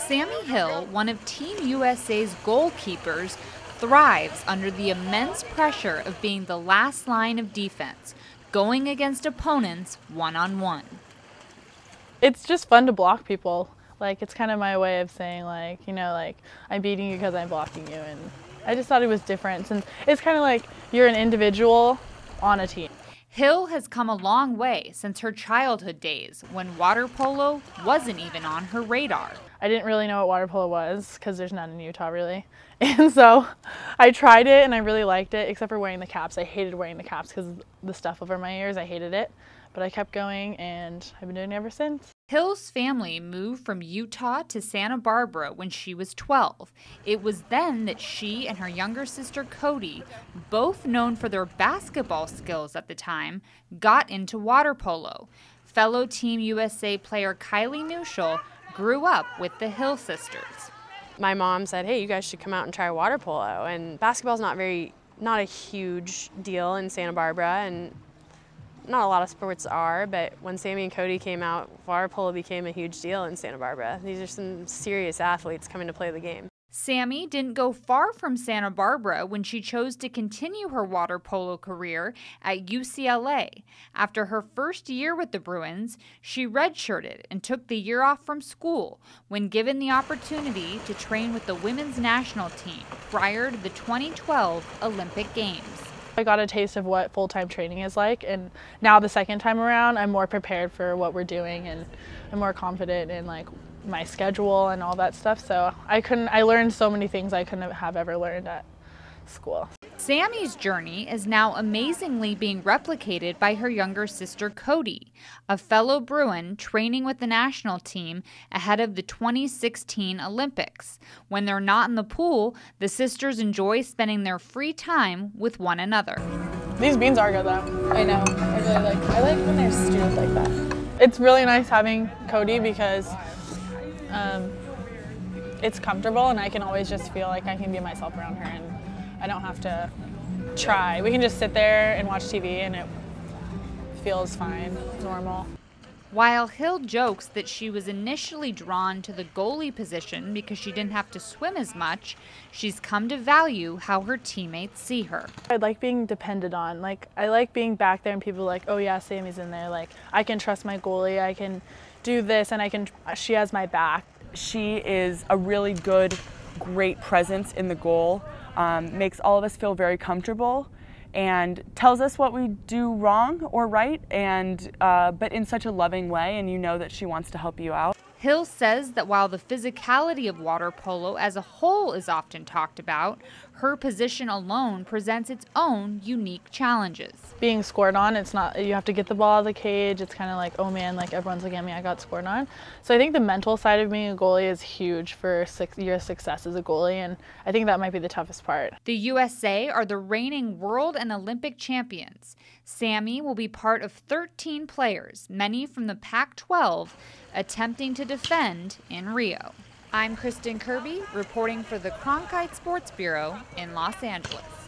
Sami Hill, one of Team USA's goalkeepers, thrives under the immense pressure of being the last line of defense, going against opponents one-on-one. It's just fun to block people. Like, it's kind of my way of saying, like, you know, like, I'm beating you because I'm blocking you. And I just thought it was different. And it's kind of like you're an individual on a team. Hill has come a long way since her childhood days when water polo wasn't even on her radar. I didn't really know what water polo was because there's none in Utah, really. And so I tried it and I really liked it, except for wearing the caps. I hated wearing the caps because the stuff over my ears, I hated it. But I kept going and I've been doing it ever since. Hill's family moved from Utah to Santa Barbara when she was 12. It was then that she and her younger sister Kodi, both known for their basketball skills at the time, got into water polo. Fellow Team USA player Kylie Nuschel grew up with the Hill sisters. My mom said, hey, you guys should come out and try water polo. And basketball's not a huge deal in Santa Barbara, and not a lot of sports are, but when Sami and Kodi came out, water polo became a huge deal in Santa Barbara. These are some serious athletes coming to play the game. Sami didn't go far from Santa Barbara when she chose to continue her water polo career at UCLA. After her first year with the Bruins, she redshirted and took the year off from school when given the opportunity to train with the women's national team prior to the 2012 Olympic Games. I got a taste of what full-time training is like, and now the second time around I'm more prepared for what we're doing and I'm more confident in like my schedule and all that stuff. So I learned so many things I couldn't have ever learned at school. Sami's journey is now amazingly being replicated by her younger sister Kodi, a fellow Bruin training with the national team ahead of the 2016 Olympics. When they're not in the pool, the sisters enjoy spending their free time with one another. These beans are good though. I know. I like when they're stewed like that. It's really nice having Kodi because it's comfortable and I can always just feel like I can be myself around her and I don't have to try. We can just sit there and watch TV and it feels fine, normal. While Hill jokes that she was initially drawn to the goalie position because she didn't have to swim as much, she's come to value how her teammates see her. I like being depended on. Like, I like being back there and people are like, oh yeah, Sami's in there. Like, I can trust my goalie, I can do this and she has my back. She is a really good, great presence in the goal. Makes all of us feel very comfortable and tells us what we do wrong or right, and but in such a loving way, and you know that she wants to help you out. Hill says that while the physicality of water polo as a whole is often talked about, her position alone presents its own unique challenges. Being scored on, it's not, you have to get the ball out of the cage. It's kind of like, oh man, like everyone's looking at me, I got scored on. So I think the mental side of being a goalie is huge for your success as a goalie, and I think that might be the toughest part. The USA are the reigning world and Olympic champions. Sami will be part of 13 players, many from the Pac-12, attempting to defend in Rio. I'm Kristen Kirby, reporting for the Cronkite Sports Bureau in Los Angeles.